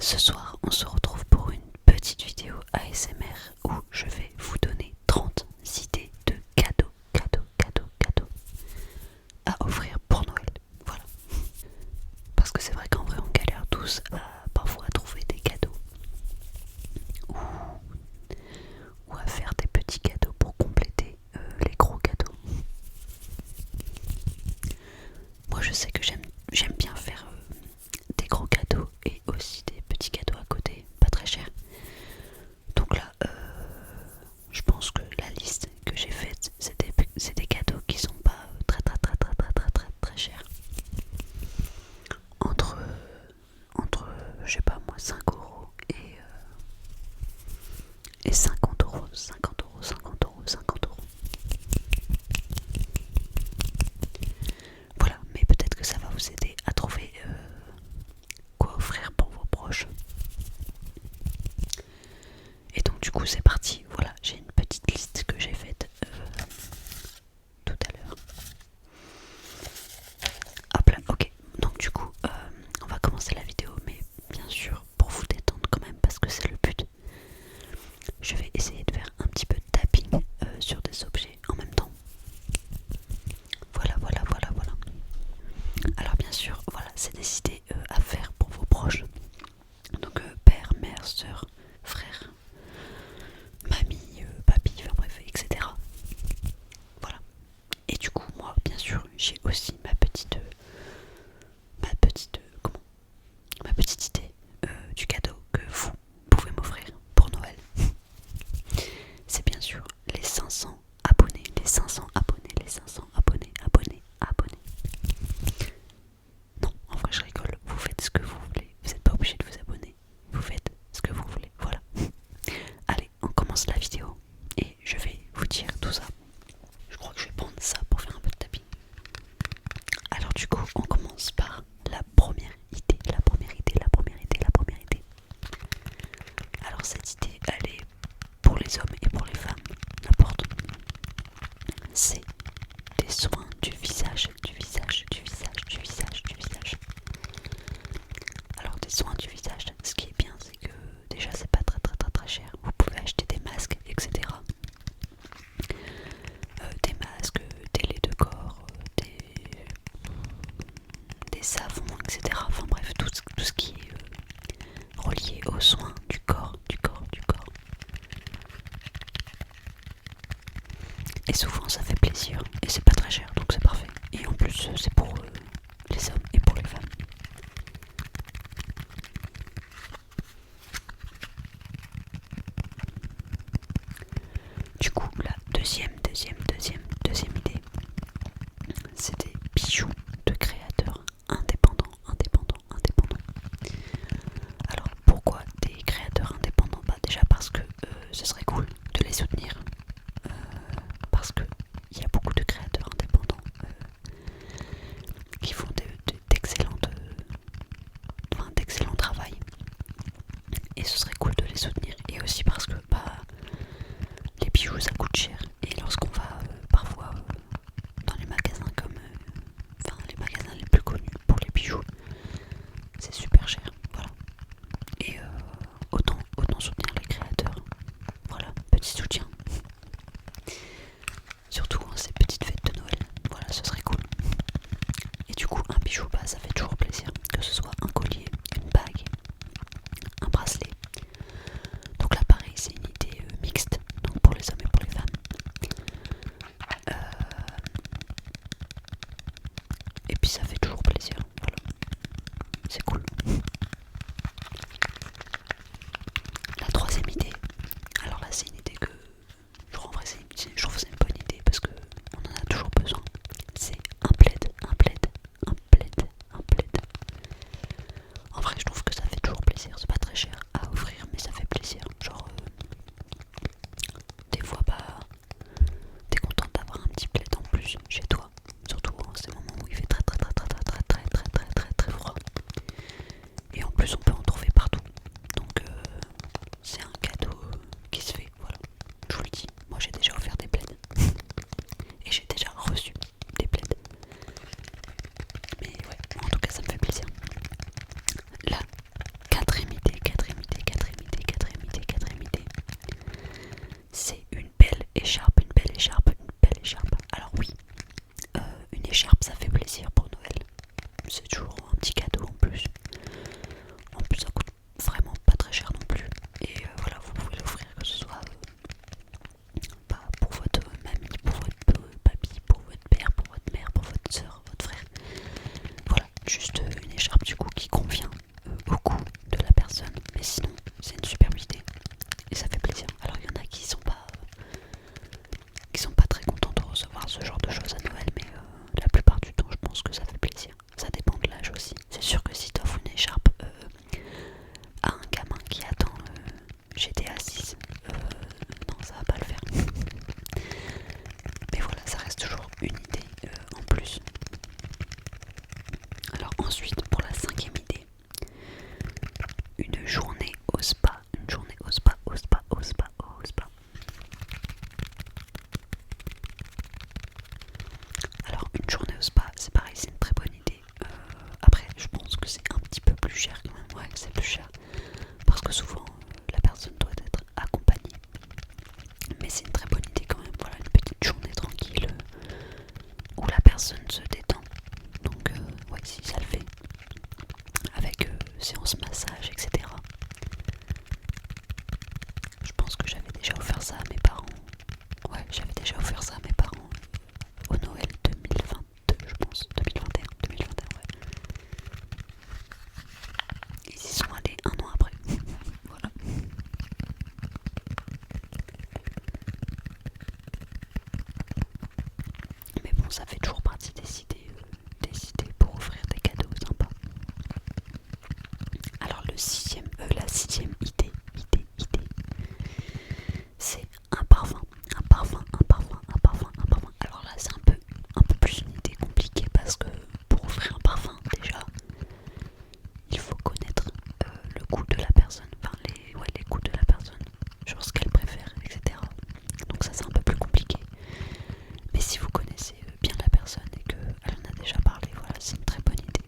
Ce soir, on se retrouve pour une petite vidéo ASMR où je vais vous donner 30 idées de cadeaux à offrir pour Noël. Voilà. Parce que c'est vrai qu'en vrai, on galère tous parfois à trouver des cadeaux ou, ou à faire des petits cadeaux pour compléter les gros cadeaux. Moi, je sais que j'aime bien faire des gros cadeaux et aussi des petits cadeaux à côté, pas très chers. Donc là, je pense que la liste que j'ai faite, c'est des cadeaux qui sont pas très chers. Entre, je sais pas moi, 5 € et 50 €, 50 €, 50 €, 50 €. Voilà, mais peut-être que ça va vous aider à trouver quoi offrir pour vos proches. Et donc du coup c'est parti, voilà, j'ai une petite liste que j'ai faite tout à l'heure. Hop là, ok, donc du coup on va commencer la vidéo, mais bien sûr pour vous détendre quand même parce que c'est le but. Je vais essayer de faire un petit peu de tapping sur des objets en même temps. Voilà. Alors bien sûr, voilà, c'est des idées à faire pour vos proches. Donc père, mère, soeur, frère, mamie, papy, enfin bref, etc. Voilà. Et du coup, moi, bien sûr, j'ai aussi ma petite idée du cadeau que vous pouvez m'offrir pour Noël. C'est bien sûr les 500 abonnés, les 500 abonnés, les 500 abonnés. Non, en vrai, je rigole. Vous faites ce que vous voulez. Vous n'êtes pas obligé de vous abonner. Vous faites ce que vous voulez. Voilà. Allez, on commence la vidéo et je vais vous dire tout ça. Je crois que je vais prendre ça pour faire un peu de tapis. Alors du coup, on commence par la première idée. Alors cette idée, elle est pour les hommes et pour les femmes, n'importe. C'est des soins du visage. Alors des soins du visage, ce qui est bien, c'est que déjà c'est pas très cher. Vous pouvez acheter des masques, etc. Des masques, des laits de corps, des savons, etc. Enfin bref, tout ce qui est relié aux soins du corps. Et souvent ça fait plaisir et c'est pas très cher, donc c'est parfait. Et en plus c'est pour les hommes et pour les femmes. Du coup la deuxième idée, c'est des bijoux de créateurs indépendants. Alors pourquoi des créateurs indépendants? Bah déjà parce que ce serait cool de les soutenir, parce que il y a beaucoup de créateurs indépendants la sixième idée, c'est un parfum. Alors là, c'est un peu plus une idée compliquée parce que pour offrir un parfum, déjà, il faut connaître le goût de la personne, enfin les goûts de la personne, genre ce qu'elle préfère, etc. Donc ça, c'est un peu plus compliqué. Mais si vous connaissez bien la personne et qu'elle en a déjà parlé, voilà, c'est une très bonne idée.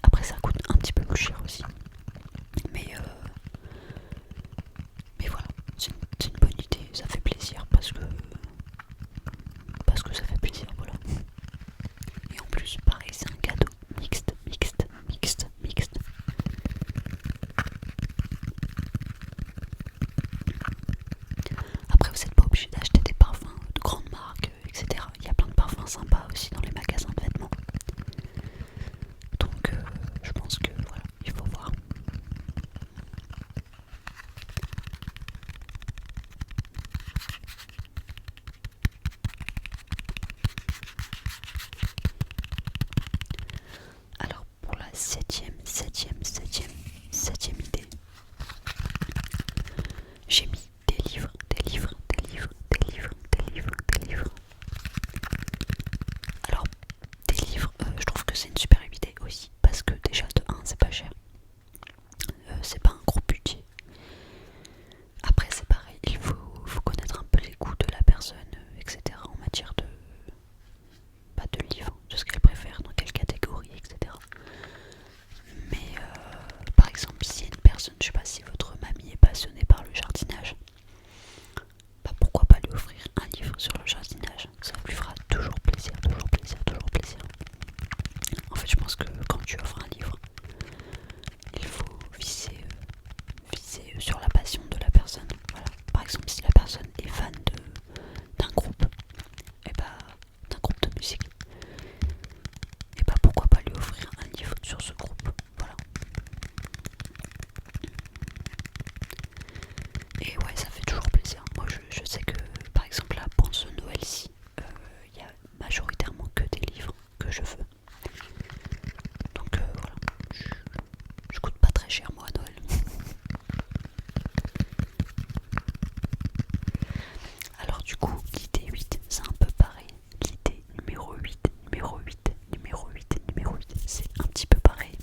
Après, ça coûte un petit peu plus cher aussi. Mais voilà, c'est une bonne idée, ça fait plaisir parce que ça fait plaisir, voilà. Et en plus, pareil, c'est un cadeau mixte. Après, vous n'êtes pas obligé d'acheter des parfums de grandes marques, etc. Il y a plein de parfums sympas aussi dans les magasins de vêtements. Donc, je pense que voilà, il faut voir. Alors pour la septième idée, j'ai mis des livres. Alors des livres, je trouve que c'est une super idée aussi parce que déjà de 1 c'est pas cher, c'est pas un gros budget. Après c'est pareil, il faut connaître un peu les goûts de la personne, etc. en matière de livres, de ce qu'elle préfère, dans quelle catégorie, etc. Mais par exemple, si une personne, je sais pas, si votre mamie est passionnée par le jardinage, bah pourquoi pas lui offrir un livre sur le jardinage, ça lui fera toujours plaisir. En fait, je pense que quand tu offres un livre, il faut viser sur la passion de la personne. Voilà. Par exemple, si la personne est fan d'un groupe, et bah, d'un groupe de musique, et bah pourquoi pas lui offrir un livre sur ce groupe. Voilà. Et ouais, ça fait toujours plaisir. Moi, je sais que, par exemple, là, pour ce Noël-ci, il y a majoritairement que des livres que je veux. Donc voilà, je coûte pas très cher moi à Noël. Alors du coup, l'idée 8, c'est un peu pareil. L'idée numéro 8, c'est un petit peu pareil.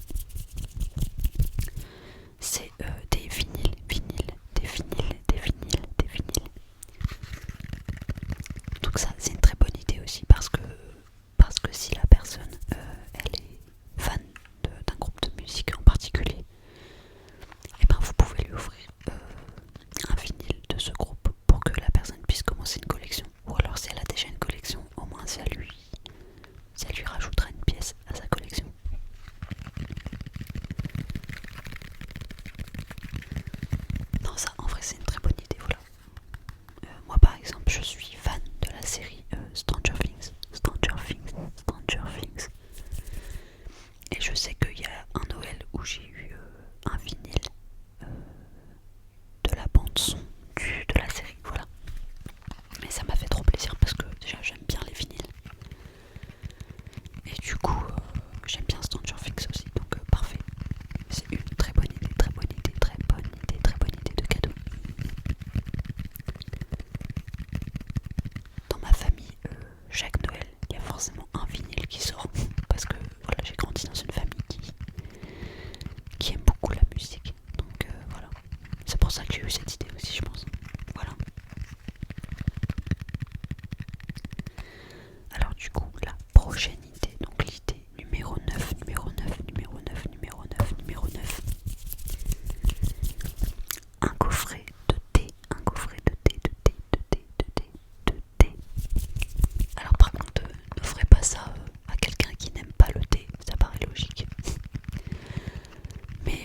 C'est des vinyles. Donc ça, c'est une très bonne idée aussi parce que si la personne, elle est fan d'un groupe de musique en particulier, et ben vous pouvez lui offrir un vinyle de ce groupe pour que la personne puisse commencer une collection. Ou alors si elle a déjà une collection, au moins ça lui rajoutera une pièce à sa collection. Non, ça en vrai c'est une très bonne idée, voilà. Moi par exemple, je suis fan de la série Stranger Things. Et je sais qu'il y a un Noël où j'ai eu un vinyle de la bande son de la série, voilà. Mais ça m'a fait trop plaisir parce que déjà j'aime bien les vinyles. Et du coup, j'aime bien Stranger Things aussi, donc parfait. C'est une très bonne idée de cadeau. Dans ma famille, chaque Noël, il y a forcément un vinyle qui sort parce que voilà, j'ai grandi dans une famille qui aime beaucoup la musique. Donc voilà, c'est pour ça que j'ai eu cette idée aussi, je pense. Voilà. Alors du coup, la prochaine idée, donc l'idée numéro 9. Un coffret de thé. Alors par contre, n'offrez pas ça à quelqu'un qui n'aime pas le thé, ça paraît logique. Mais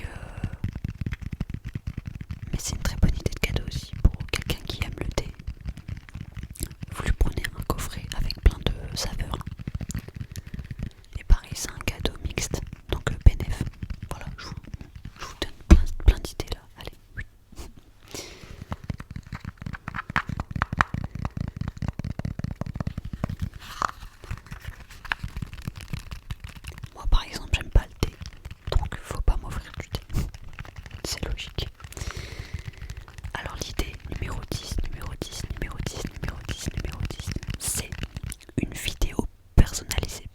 c'est une très bonne idée c'est logique. Alors l'idée numéro 10, c'est une vidéo personnalisée.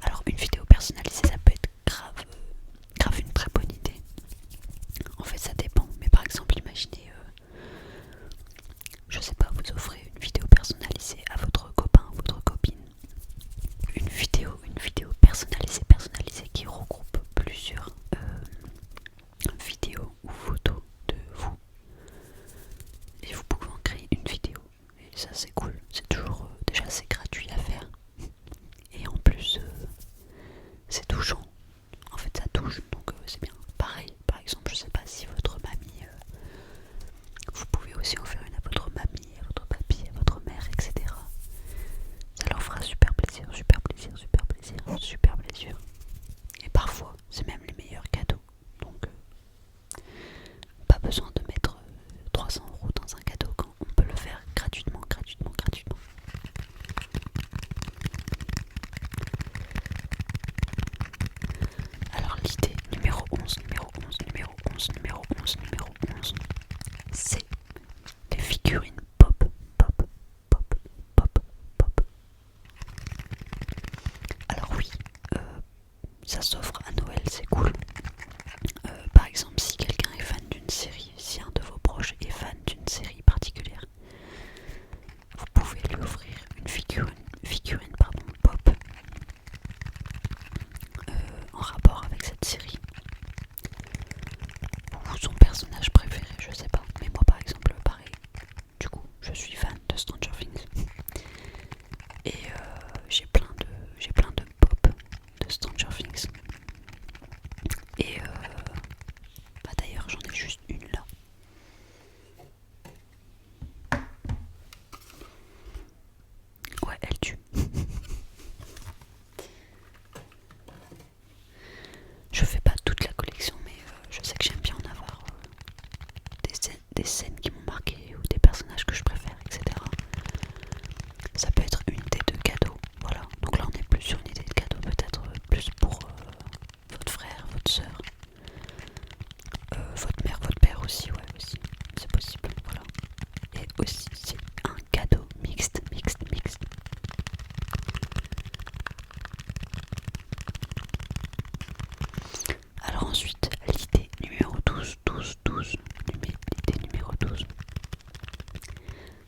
Alors une vidéo personnalisée, ça peut être grave une très bonne idée. En fait ça dépend, mais par exemple imaginez, je sais pas, vous offrez une vidéo personnalisée à votre copain, votre copine. Une vidéo personnalisée qui regroupe plusieurs vidéos ou photos de vous. Et vous pouvez en créer une vidéo. Et ça c'est cool, c'est toujours déjà c'est gratuit à faire. Et en plus c'est touchant. En fait ça touche, donc c'est bien. Pareil, par exemple, je sais pas si votre mamie, vous pouvez aussi en faire une à votre mamie, à votre papy, à votre mère, etc. Ça leur fera super plaisir. Et parfois, c'est même les meilleurs cadeaux. Donc, pas besoin de mettre 300 € dans un cadeau quand on peut le faire gratuitement. Alors l'idée numéro 11, c'est des figurines pop. Alors oui, ça s'offre à Noël, c'est cool. Par exemple, si quelqu'un est fan d'une série, si un de vos proches est fan d'une série particulière, vous pouvez lui offrir une figurine pop en rapport avec cette série. Ou son personnage préféré, je sais pas. Mais moi par exemple, pareil. Du coup, je suis fan de Stranger Things. Et j'ai plein de pop de Stranger Things. Et bah d'ailleurs j'en ai juste une là. Ouais, elle tue. Je fais pas toute la collection, mais je sais que j'aime bien en avoir des scènes qui m'ont marqué ou des personnages que je préfère, etc. Ça peut être une idée de cadeau, voilà. Donc là on est plus sur une idée de cadeau, peut-être plus pour votre frère, votre soeur, votre mère, votre père aussi, ouais, aussi, c'est possible, voilà. Et aussi c'est un cadeau mixte. Alors ensuite, l'idée numéro 12,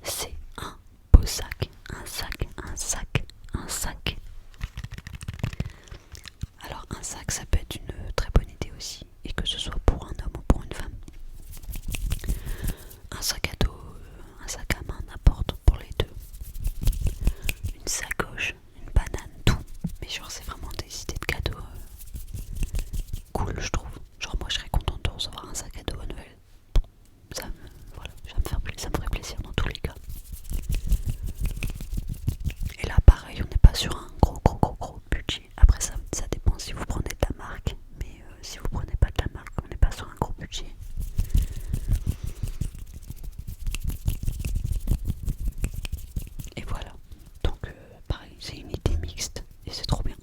c'est un beau sac, un sac. Alors un sac, ça peut être une très bonne idée aussi, et que ce soit pour un homme ou pour une femme. Un sac à dos, un sac à main, n'importe, pour les deux. Une sacoche, une banane, tout. Mais genre c'est vraiment des idées de cadeaux cool, je trouve. Genre moi je serais contente de recevoir un sac à dos à Noël. Voilà, ça me ferait plaisir dans tous les cas. Et là pareil, on n'est pas sur un gros budget. Après ça dépend si vous prenez de la marque. Mais si vous prenez pas de la marque, on n'est pas sur un gros budget. Et voilà. Donc pareil, c'est une idée mixte. Et c'est trop bien.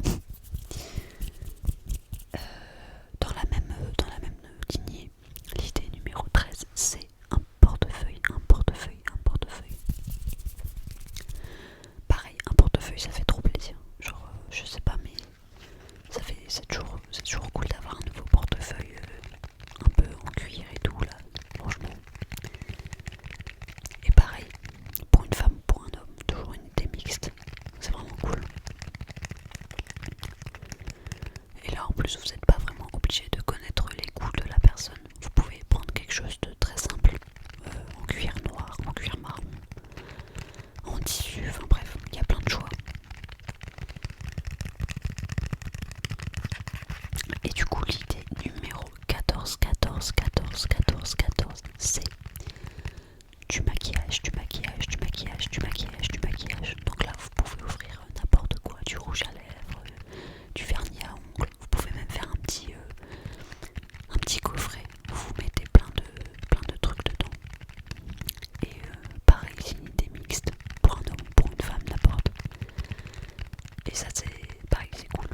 Dans la même lignée, l'idée numéro 13, c'est un portefeuille. Pareil, un portefeuille, ça fait trop plaisir. Genre, je sais pas, mais c'est toujours cool d'avoir un nouveau portefeuille un peu en cuir et tout, là, franchement. Et pareil, pour une femme ou pour un homme, toujours une idée mixte. C'est vraiment cool. Et là, en plus, vous n'êtes pas vraiment obligé de connaître les goûts de la personne. Vous pouvez prendre quelque chose de très simple, en cuir noir, en cuir marron, en tissu, enfin bref, il y a plein de choix. Et du coup, l'idée numéro 14, c'est du maquillage. Donc là, vous pouvez offrir n'importe quoi, du rouge à lèvres, du vernis à ongles. Vous pouvez même faire un petit coffret où vous mettez plein de trucs dedans. Et pareil, c'est une idée mixte pour un homme, pour une femme, n'importe. Et ça, c'est pareil, c'est cool.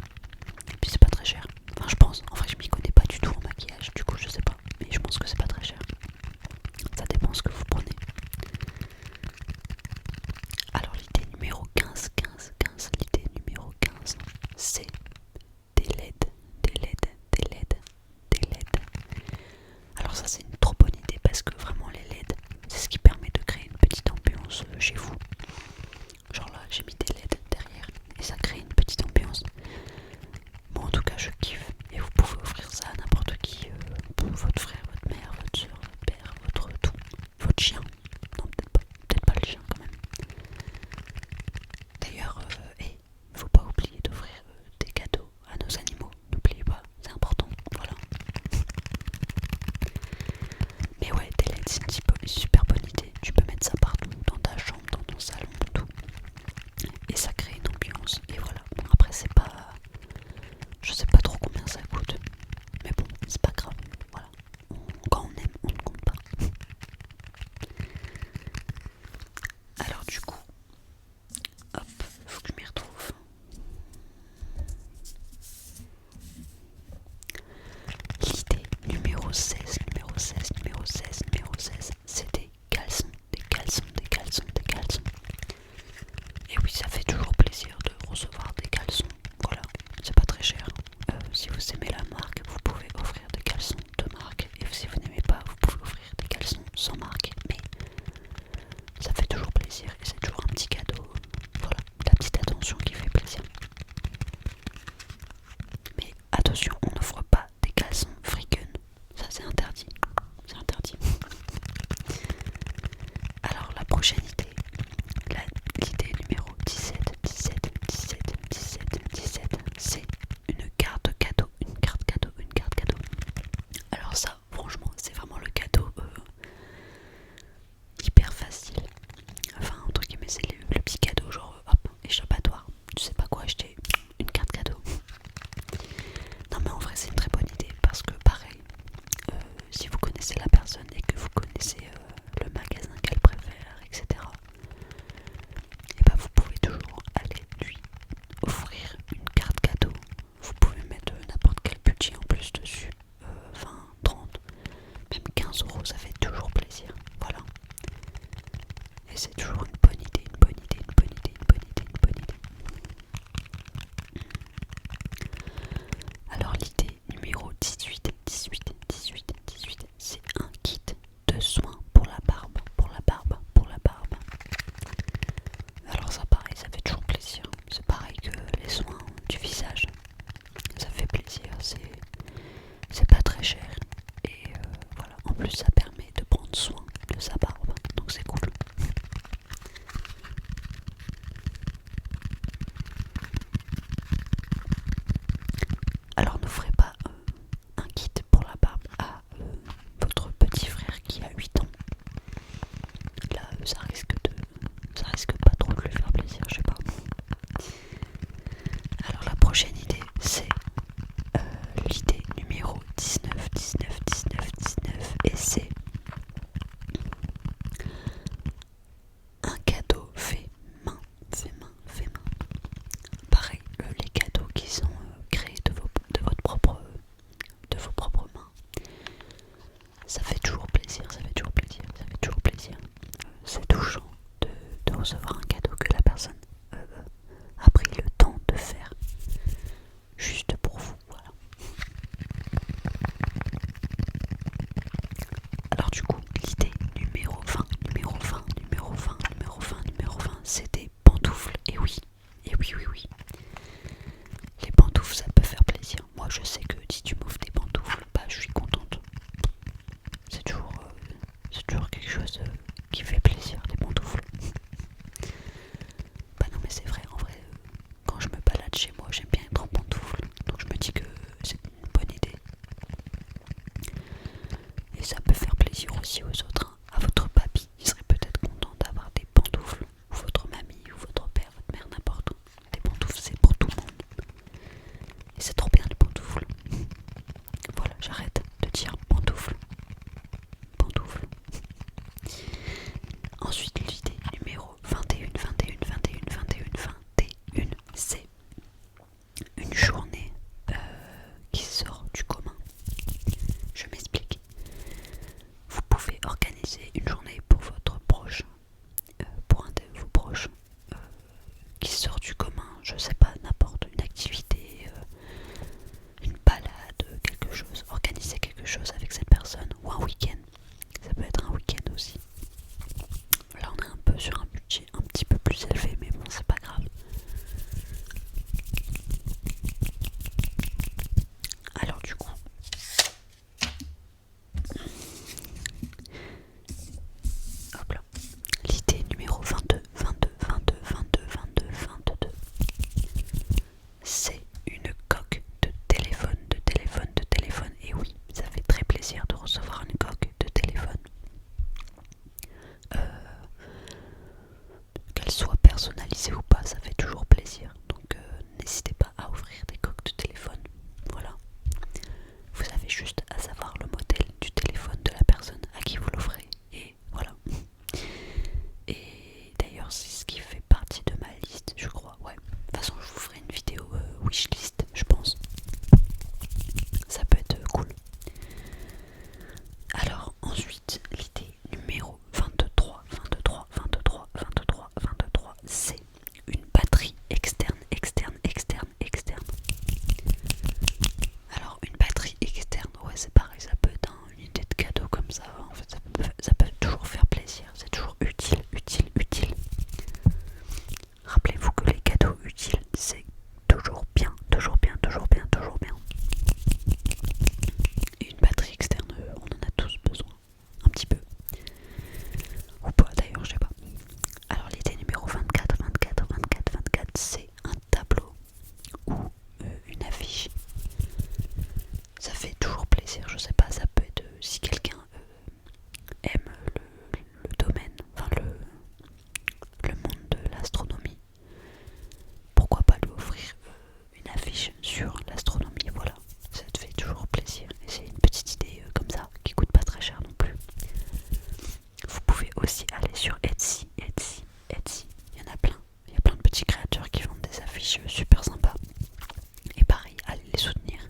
très cher et voilà, en plus ça permet de prendre soin de sa barbe, donc c'est cool. Alors n'offrez pas un kit pour la barbe à votre petit frère qui a 8 ans. Là ça risque pas trop de lui faire plaisir, je sais pas. Alors la prochaine idée c'est l'idée numéro 19 et c'est un cadeau fait main. Pareil, les cadeaux qui sont créés de vos propres mains, ça fait toujours plaisir. C'est touchant de recevoir un cadeau que la personne a pris le temps de faire juste pour vous, voilà. Alors du coup, l'idée numéro 20, c'est des pantoufles. Et oui. Les pantoufles, ça peut faire plaisir. Moi, je sais que si tu m'offres des pantoufles, bah, je suis contente. C'est toujours quelque chose qui fait plaisir, les pantoufles. Bah non, mais c'est vrai, en vrai, quand je me balade chez moi, j'aime bien être en pantoufles. Donc je me dis que c'est une bonne idée. Et ça peut faire plaisir aussi aux autres, hein. À votre papy, il serait peut-être content d'avoir des pantoufles. Ou votre mamie, ou votre père, votre mère, n'importe où. Des pantoufles, c'est pour tout le monde. Et c'est trop bien les pantoufles. Voilà, j'arrête de dire pantoufles. Ensuite, l'idée numéro 21, c'est une journée qui sort du commun. Je m'explique. Vous pouvez organiser une journée pour votre proche, pour un de vos proches, qui sort du commun, je sais pas, n'importe, une activité, une balade, quelque chose, organiser quelque chose avec cette personne, ou un week-end. Ça peut être un week-end aussi. Là on est un peu sur un budget un petit peu plus élevé, mais bon, c'est pas grave. Alors du coup, hop là, l'idée numéro 22, c'est une coque de téléphone. Et oui, ça fait très plaisir de recevoir une coque de téléphone. Qu'elle soit personnalisée ou pas, ça fait toujours plaisir. Donc n'hésitez pas à offrir des coques de téléphone. Voilà. Vous avez juste à savoir le modèle du téléphone de la personne à qui vous l'offrez. Et voilà. Et d'ailleurs, c'est ce qui fait partie de ma liste, je crois. Ouais. De toute façon, je vous ferai une vidéo wishlist, je pense. Ça peut être cool. Alors, ensuite, l'idée numéro 23, c'est une batterie externe. Alors, une batterie externe, ouais, c'est pareil, ça peut être une idée de cadeau comme ça. En fait, ça peut toujours faire plaisir, c'est toujours utile. Rappelez-vous que les cadeaux utiles, c'est toujours bien. Et une batterie externe, on en a tous besoin. Un petit peu. Ou pas d'ailleurs, je sais pas. Alors l'idée numéro 24, c'est un tableau ou une affiche. Ça fait toujours plaisir, je sais pas, ça peut être si quelqu'un aime le domaine, enfin le monde de l'astronomie, pourquoi pas lui offrir une affiche sur l'astronomie, voilà. Ça te fait toujours plaisir et c'est une petite idée comme ça qui coûte pas très cher non plus. Vous pouvez aussi aller sur Etsy, il y en a plein. Il y a plein de petits créateurs qui vendent des affiches super sympas. Et pareil, allez les soutenir.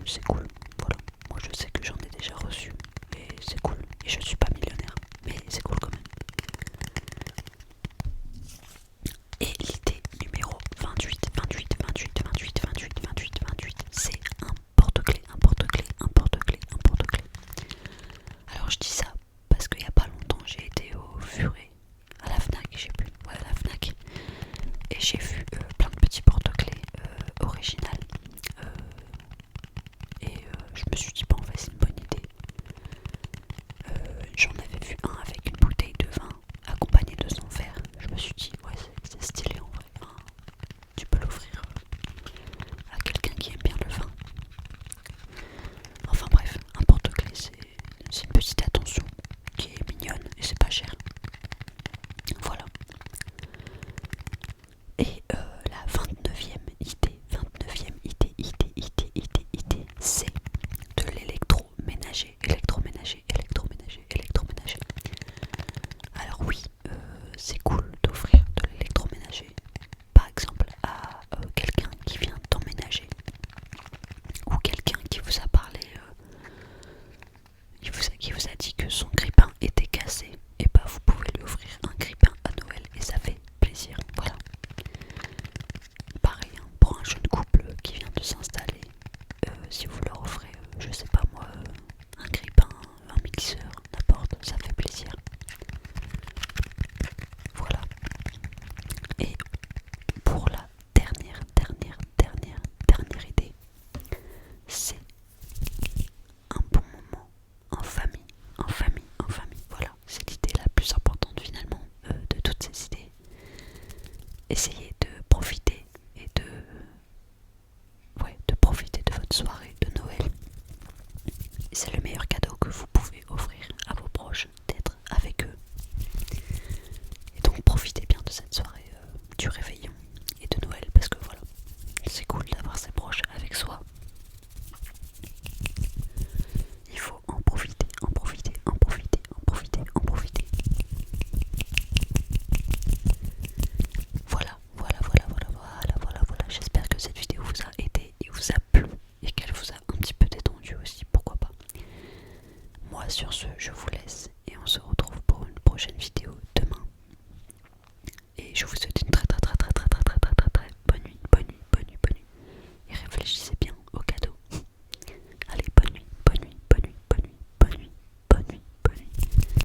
c'est cool. Voilà, moi je sais que j'en ai déjà reçu et c'est cool. Et je suis pas millionnaire, mais c'est cool quand même. Et l'idée numéro 28, c'est un porte-clés, un porte-clés, un porte-clés, un porte-clés. Alors je dis ça parce qu'il y a pas longtemps j'ai été au Furet, à la Fnac, j'ai plus, ouais, à la Fnac, et j'ai vu plein de petits porte-clés original. Je me suis dit, bon, en fait, c'est une bonne idée. J'en avais vu un avec une bouteille de vin accompagnée de son verre. Je me suis dit, ouais, c'est stylé en vrai. Enfin, tu peux l'offrir à quelqu'un qui aime bien le vin. Enfin bref, un porte-clés, c'est une petite attention qui est mignonne et c'est pas cher. Voilà. Et la 29e idée, c'est de l'électroménager. Alors oui, c'est cool d'offrir de l'électroménager, par exemple à quelqu'un qui vient d'emménager, ou quelqu'un qui vous a parlé, qui vous a dit que son grille-pain était cassé, et bah vous pouvez lui offrir un grille-pain à Noël et ça fait plaisir. Voilà. Pareil, hein, pour un jeune couple qui vient de s'installer, si vous leur offrez, je sais pas moi, un grille-pain, un mixeur, n'importe, ça fait plaisir. Voilà. Et pour la dernière idée, c'est un bon moment en famille, Voilà, c'est l'idée la plus importante finalement de toutes ces idées. Essayez de profiter et de profiter de votre soirée de Noël. C'est le meilleur cadeau que vous pouvez offrir à vos proches, d'être avec eux. Et donc profitez bien de cette soirée du réveillon et de Noël parce que voilà, c'est cool d'avoir ses proches avec soi. Il faut en profiter. Voilà. J'espère que cette vidéo vous a aidé et vous a plu et qu'elle vous a un petit peu détendu aussi, pourquoi pas. Moi sur ce, je vous laisse